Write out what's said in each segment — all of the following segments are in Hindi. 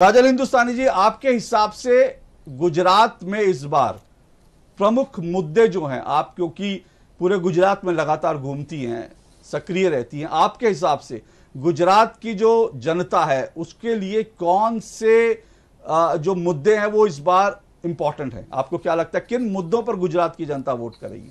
काजल हिंदुस्तानी जी, आपके हिसाब से गुजरात में इस बार प्रमुख मुद्दे जो हैं, आप क्योंकि पूरे गुजरात में लगातार घूमती हैं, सक्रिय रहती हैं, आपके हिसाब से गुजरात की जो जनता है उसके लिए कौन से जो मुद्दे हैं वो इस बार इंपॉर्टेंट हैं? आपको क्या लगता है किन मुद्दों पर गुजरात की जनता वोट करेगी?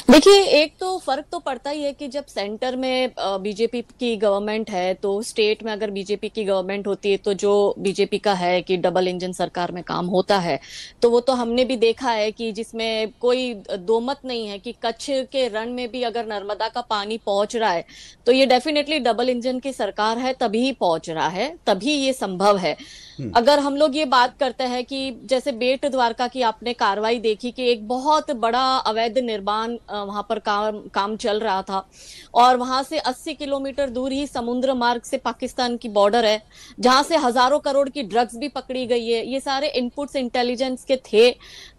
देखिए, एक तो फर्क तो पड़ता ही है कि जब सेंटर में बीजेपी की गवर्नमेंट है तो स्टेट में अगर बीजेपी की गवर्नमेंट होती है तो जो बीजेपी का है कि डबल इंजन सरकार में काम होता है, तो वो तो हमने भी देखा है कि जिसमें कोई दो मत नहीं है कि कच्छ के रण में भी अगर नर्मदा का पानी पहुंच रहा है तो ये डेफिनेटली डबल इंजन की सरकार है, तभी पहुंच रहा है, तभी ये संभव है। अगर हम लोग ये बात करते हैं कि जैसे बेट द्वारका की आपने कार्रवाई देखी कि एक बहुत बड़ा अवैध निर्माण वहां पर काम चल रहा था और वहां से 80 किलोमीटर दूर ही समुद्र मार्ग से पाकिस्तान की बॉर्डर है जहां से हजारों करोड़ की ड्रग्स भी पकड़ी गई है। ये सारे इनपुट्स इंटेलिजेंस के थे।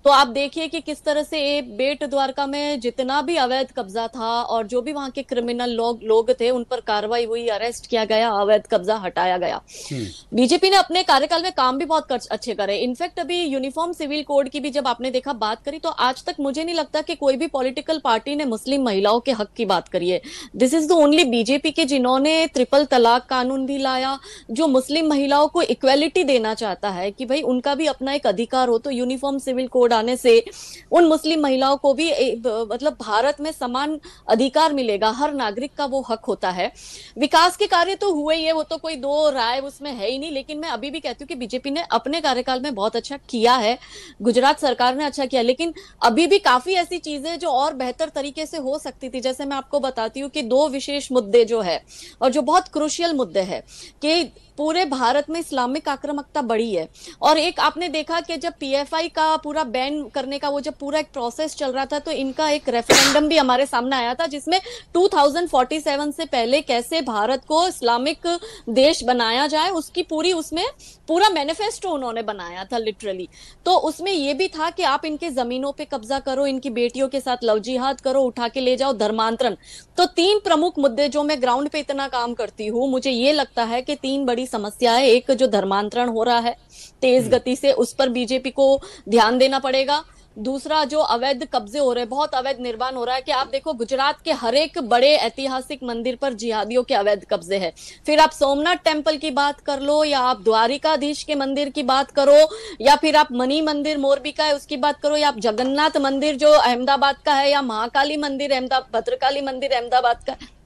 तो आप देखिए कि किस तरह से बेट द्वारका में जितना भी अवैध कब्जा था और जो भी वहां के क्रिमिनल लोग थे उन पर कार्रवाई हुई, अरेस्ट किया गया, अवैध कब्जा हटाया गया। बीजेपी ने अपने कार्यकाल में काम भी बहुत अच्छे करे। इनफैक्ट अभी यूनिफॉर्म सिविल कोड की भी जब आपने देखा बात करी तो आज तक मुझे नहीं लगता कि कोई भी पॉलिटिकल पार्टी ने मुस्लिम महिलाओं के हक की बात करी है। This is the only BJP के जिन्होंने ट्रिपल तलाक कानून भी लाया जो मुस्लिम महिलाओं को इक्वेलिटी देना चाहता है कि भाई उनका भी अपना एक अधिकार हो। तो यूनिफॉर्म सिविल कोड आने से उन मुस्लिम महिलाओं को भी मतलब भारत में समान अधिकार मिलेगा, हर नागरिक का वो हक होता है। विकास के कार्य तो हुए ही है, वो तो कोई दो राय उसमें है ही नहीं, लेकिन मैं अभी भी कहती हूँ कि बीजेपी ने अपने कार्यकाल में बहुत अच्छा किया है, गुजरात सरकार ने अच्छा किया, लेकिन अभी भी काफी ऐसी चीजें जो और बेहतर तरीके से हो सकती थी। जैसे मैं आपको बताती हूँ कि दो विशेष मुद्दे जो है और जो बहुत क्रूशियल मुद्दे हैं कि पूरे भारत में इस्लामिक आक्रामकता बढ़ी है और एक आपने देखा कि जब पीएफआई का पूरा बैन करने का वो जब पूरा एक प्रोसेस चल रहा था तो इनका एक रेफरेंडम भी हमारे सामने आया था जिसमें 2047 से पहले कैसे भारत को इस्लामिक देश बनाया जाए उसकी उसमें पूरा मैनिफेस्टो उन्होंने बनाया था लिटरली। तो उसमें यह भी था कि आप इनके जमीनों पे कब्जा करो, इनकी बेटियों के साथ लव जिहाद करो, उठा के ले जाओ, धर्मांतरण। तो तीन प्रमुख मुद्दे जो मैं ग्राउंड पे इतना काम करती हूँ, मुझे ये लगता है कि तीन बड़ी समस्या है। एक जो धर्मांतरण हो रहा है तेज गति से, उस पर बीजेपी को ध्यान देना पड़ेगा। दूसरा जो अवैध कब्जे हो रहे हैं, बहुत अवैध निर्माण हो रहा है कि आप देखो गुजरात के हर एक बड़े ऐतिहासिक मंदिर पर जिहादियों के अवैध कब्जे हैं। फिर आप सोमनाथ टेम्पल की बात कर लो या आप द्वारिकाधीश के मंदिर की बात करो या फिर आप मणि मंदिर मोरबी का है उसकी बात करो या आप जगन्नाथ मंदिर जो अहमदाबाद का है या महाकाली मंदिर भद्रकाली मंदिर अहमदाबाद का है,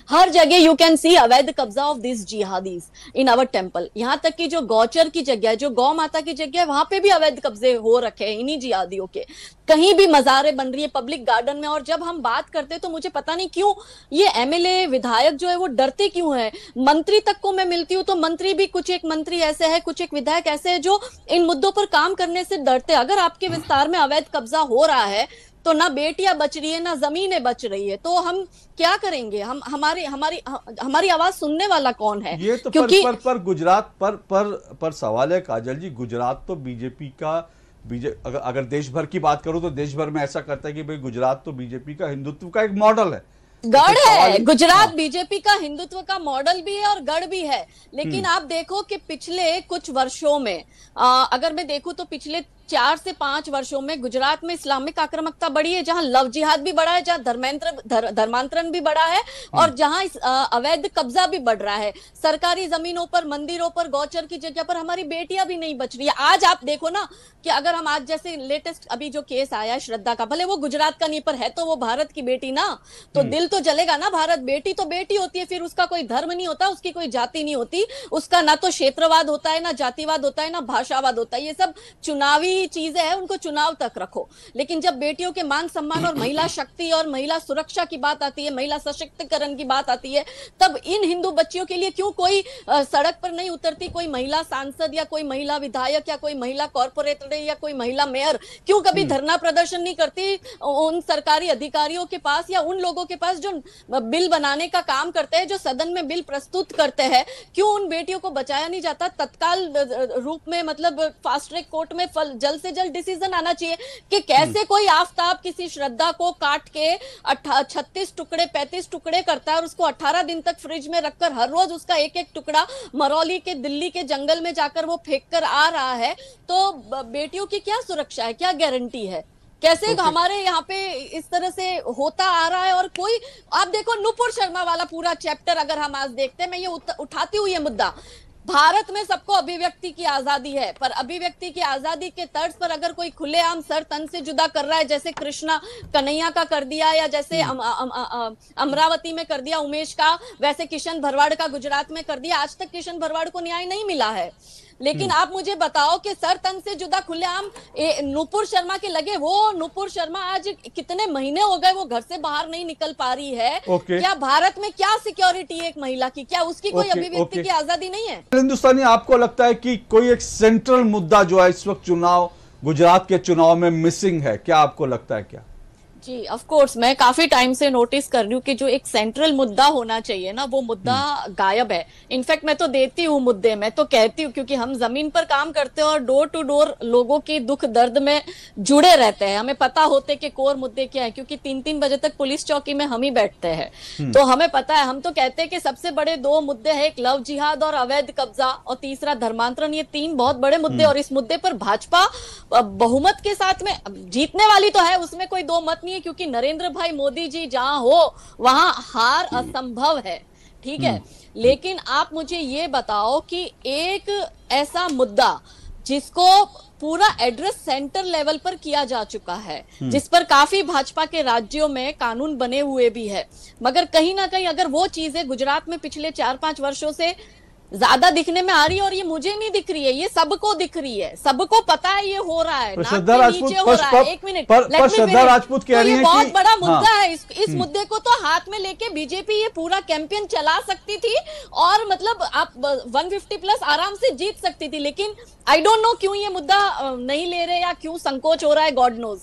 हर जगह यू कैन सी अवैध कब्जा off this jihadis in our temple. यहां तक कि जो गौचर की जगह है, जो गौ माता की जगह है, वहां पे भी अवैध कब्जे हो रखे हैं इन्हीं जिहादियों के। कहीं भी मजारें बन रही है पब्लिक गार्डन में। और जब हम बात करते हैं तो मुझे पता नहीं क्यों ये एमएलए विधायक जो है वो डरते क्यों है। मंत्री तक को मैं मिलती हूँ तो मंत्री भी, कुछ एक मंत्री ऐसे है, कुछ एक विधायक ऐसे है जो इन मुद्दों पर काम करने से डरते। अगर आपके विस्तार में अवैध कब्जा हो रहा है तो ना बेटियां बच रही है ना जमीनें बच रही है, तो हम क्या करेंगे? हम हमारी आवाज सुनने वाला कौन है? ये तो क्योंकि पर गुजरात पर सवाल है काजल जी, गुजरात तो बीजेपी का अगर देश भर की बात करूं तो देश भर में ऐसा करता है कि भाई गुजरात तो बीजेपी का हिंदुत्व का एक मॉडल है, गढ़ है। गुजरात बीजेपी का हिंदुत्व का मॉडल भी है और गढ़ भी है। लेकिन आप देखो कि पिछले कुछ वर्षों में अगर मैं देखूं तो पिछले 4 से 5 वर्षों में गुजरात में इस्लामिक आक्रामकता बढ़ी है, जहां लव जिहाद भी बढ़ा है, जहां धर्मांतरण भी बढ़ा है और जहां अवैध कब्जा भी बढ़ रहा है। सरकारी जमीनों पर, मंदिरों पर, गौचर की जगह पर हमारी बेटियां भी नहीं बच रही है। आज आप देखो ना कि अगर हम आज जैसे लेटेस्ट अभी जो केस आया है श्रद्धा का, भले वो गुजरात का नहीं पर है तो वो भारत की बेटी ना, तो दिल तो जलेगा ना। भारत बेटी तो बेटी होती है, फिर उसका कोई धर्म नहीं होता, उसकी कोई जाति नहीं होती, उसका ना तो क्षेत्रवाद होता है, ना जातिवाद होता है, ना भाषावाद होता है। ये सब चुनावी चीजें हैं, उनको चुनाव तक रखो। लेकिन जब बेटियों के मान सम्मान और महिला शक्ति और महिला सुरक्षा की बात आती है, महिला सशक्तिकरण की बात आती है, तब इन हिंदू बच्चियों के लिए क्यों कोई सड़क पर नहीं उतरती? कोई महिला सांसद या कोई महिला विधायक या कोई महिला कॉर्पोरेटर या कोई महिला मेयर क्यों कभी धरना प्रदर्शन नहीं करती उन सरकारी अधिकारियों के पास या उन लोगों के पास लीडर्स जो बिल बनाने का काम करते हैं, जो सदन में बिल प्रस्तुत करते हैं, क्यों उन बेटियों को बचाया नहीं जाता तत्काल रूप में? मतलब फास्ट ट्रैक कोर्ट में जल्द से जल्द डिसीजन आना चाहिए कि कैसे कोई आफताब किसी श्रद्धा को काट के 36 टुकड़े 35 टुकड़े करता है और उसको 18 दिन तक फ्रिज में रखकर हर रोज उसका एक एक टुकड़ा मरौली के दिल्ली के जंगल में जाकर वो फेंक कर आ रहा है। तो बेटियों की क्या सुरक्षा है, क्या गारंटी है? कैसे हमारे यहाँ पे इस तरह से होता आ रहा है? और कोई, आप देखो नुपुर शर्मा वाला पूरा चैप्टर अगर हम आज देखते हैं, मैं ये उठाती हूँ ये मुद्दा, भारत में सबको अभिव्यक्ति की आजादी है, पर अभिव्यक्ति की आजादी के तर्ज पर अगर कोई खुलेआम सर तन से जुदा कर रहा है, जैसे कृष्णा कन्हैया का कर दिया या जैसे अमरावती में कर दिया उमेश का, वैसे किशन भरवाड़ का गुजरात में कर दिया। आज तक किशन भरवाड़ को न्याय नहीं मिला है। लेकिन आप मुझे बताओ कि सर तन से जुदा खुलेआम नुपुर शर्मा के लगे। वो नुपुर शर्मा आज कितने महीने हो गए वो घर से बाहर नहीं निकल पा रही है। क्या भारत में क्या सिक्योरिटी है एक महिला की? क्या उसकी कोई अभिव्यक्ति की आजादी नहीं है? हिंदुस्तानी, आपको लगता है कि कोई एक सेंट्रल मुद्दा जो है इस वक्त चुनाव, गुजरात के चुनाव में मिसिंग है? क्या आपको लगता है? क्या? जी, ऑफ कोर्स मैं काफी टाइम से नोटिस कर रही हूँ कि जो एक सेंट्रल मुद्दा होना चाहिए ना, वो मुद्दा गायब है। इनफैक्ट मैं तो देती हूँ मुद्दे, मैं तो कहती हूँ, क्योंकि हम जमीन पर काम करते हैं और डोर टू डोर लोगों की दुख दर्द में जुड़े रहते हैं। हमें पता होते कि कोर मुद्दे क्या है, क्योंकि 3-3 बजे तक पुलिस चौकी में हम ही बैठते हैं, तो हमें पता है। हम तो कहते हैं कि सबसे बड़े 2 मुद्दे हैं, एक लव जिहाद और अवैध कब्जा, और तीसरा धर्मांतरण। ये 3 बहुत बड़े मुद्दे, और इस मुद्दे पर भाजपा बहुमत के साथ में जीतने वाली तो है, उसमें कोई 2 मत नहीं है, क्योंकि नरेंद्र भाई मोदी जी जहां हो वहां हार असंभव है, ठीक है। लेकिन आप मुझे ये बताओ कि एक ऐसा मुद्दा जिसको पूरा एड्रेस सेंटर लेवल पर किया जा चुका है, जिस पर काफी भाजपा के राज्यों में कानून बने हुए भी है, मगर कहीं ना कहीं अगर वो चीजें गुजरात में पिछले 4-5 वर्षों से ज्यादा दिखने में आ रही है, और ये मुझे नहीं दिख रही है, ये सबको दिख रही है, सबको पता है ये हो रहा है, श्रद्धा राजपूत हो रहा है। एक मिनट, श्रद्धा राजपूत कह रही है कि बहुत बड़ा मुद्दा है। इस मुद्दे को तो हाथ में लेके बीजेपी ये पूरा कैंपेन चला सकती थी, और मतलब आप 150+ आराम से जीत सकती थी। लेकिन आई डोंट नो क्यों ये मुद्दा नहीं ले रहे, या क्यों संकोच हो रहा है, गॉड नोज।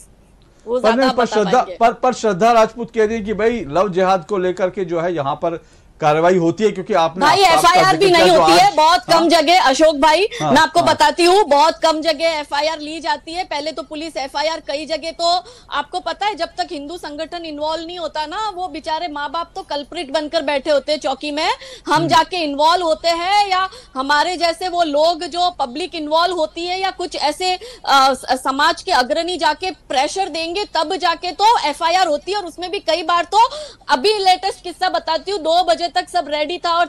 पर श्रद्धा राजपूत कह रही है कि भाई लव जिहाद को लेकर के जो है यहाँ पर कार्रवाई होती है, क्योंकि आपने भाई एफआईआर भी नहीं होती है बहुत कम जगह, अशोक भाई मैं आपको बताती हूँ, बहुत कम जगह एफआईआर ली जाती है। पहले तो पुलिस एफआईआर कई जगह, तो आपको पता है जब तक हिंदू संगठन इन्वॉल्व नहीं होता ना, वो बेचारे माँ बाप तो कल्प्रिट बनकर बैठे होते हैं चौकी में, हम जाके इन्वॉल्व होते हैं, या हमारे जैसे वो लोग जो पब्लिक इन्वॉल्व होती है, या कुछ ऐसे समाज के अग्रणी जाके प्रेशर देंगे, तब जाके तो एफआईआर होती है। और उसमें भी कई बार तो, अभी लेटेस्ट किस्सा बताती हूँ, 2 बजे तक सब रेडी था, और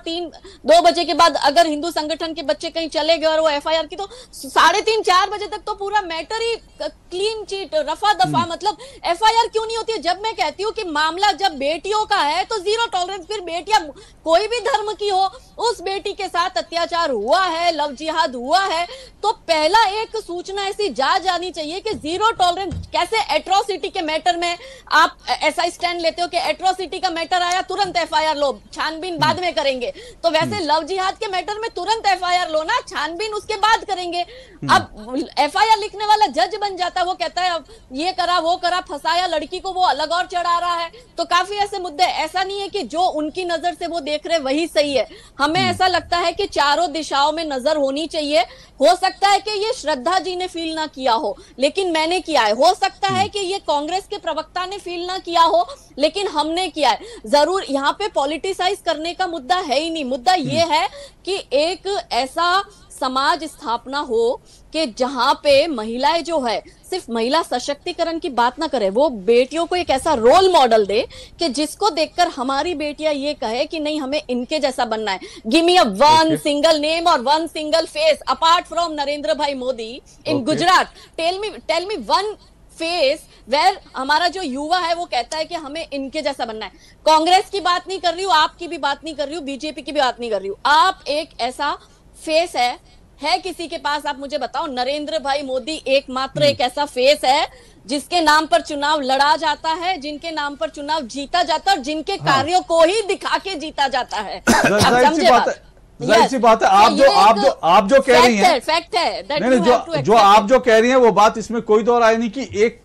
2 बजे के बाद अगर हिंदू संगठन के बच्चे कहीं चले गए और वो एफआईआर की, तो 3:30-4 बजे तक तो पूरा मैटर ही क्लीन चीट, रफा दफा। मतलब एफआईआर क्यों नहीं होती है? जब मैं कहती हूँ कि मामला जब बेटियों का है तो 0 टॉलरेंस। फिर बेटियां कोई भी धर्म की हो, उस बेटी के साथ अत्याचार हुआ है, लव जिहाद हुआ है, तो पहला एक सूचना ऐसी जा जानी चाहिए कि 0 टॉलरेंस। कैसे एट्रोसिटी के मैटर में आप ऐसा स्टैंड लेते हो कि एट्रोसिटी का मैटर आया तुरंत एफआईआर लो, छानबीन बाद में करेंगे, तो वैसे लव जिहाद के मैटर में तुरंत एफआईआर लो ना, छानबीन उसके बाद करेंगे। अब एफआईआर लिखने वाला जज बन जाता है, वो कहता है ये करा वो करा, फंसाया लड़की को, वो अलग और चढ़ा रहा है। तो काफी ऐसे मुद्दे, ऐसा नहीं है कि जो उनकी नजर से वो देख रहे वही सही है। हमें ऐसा लगता है कि चारों दिशाओं में नजर होनी चाहिए। हो सकता है कि ये श्रद्धा जी ने फील ना किया हो, लेकिन मैंने किया है। हो सकता है कि ये कांग्रेस के प्रवक्ता ने फील ना किया हो, लेकिन हमने किया है जरूर। यहाँ पे पॉलिटिसाइज करने का मुद्दा है ही नहीं। मुद्दा ये है कि एक ऐसा समाज स्थापना हो कि जहां पे महिलाएं जो है सिर्फ महिला सशक्तिकरण की बात ना करे, वो बेटियों को एक ऐसा रोल मॉडल दे कि जिसको देखकर हमारी बेटियां ये कहे कि नहीं हमें इनके जैसा बनना है। Give me a one single name और one single face apart from Narendra bhai Modi in Gujarat. Tell me one face where हमारा जो युवा है वो कहता है कि हमें इनके जैसा बनना है। कांग्रेस की बात नहीं कर रही हूँ, आपकी भी बात नहीं कर रही हूँ, बीजेपी की भी बात नहीं कर रही हूँ। आप एक ऐसा फेस है किसी के पास? आप मुझे बताओ। नरेंद्र भाई मोदी एकमात्र एक ऐसा फेस है जिसके नाम पर चुनाव लड़ा जाता है, जिनके नाम पर चुनाव जीता जाता है, और जिनके कार्यों को ही दिखा के जीता जाता है। जाहिर सी बात है। आप जो कह रही हैं, फैक्ट है। जो आप जो कह रही हैं वो बात, इसमें कोई दो राय नहीं कि एक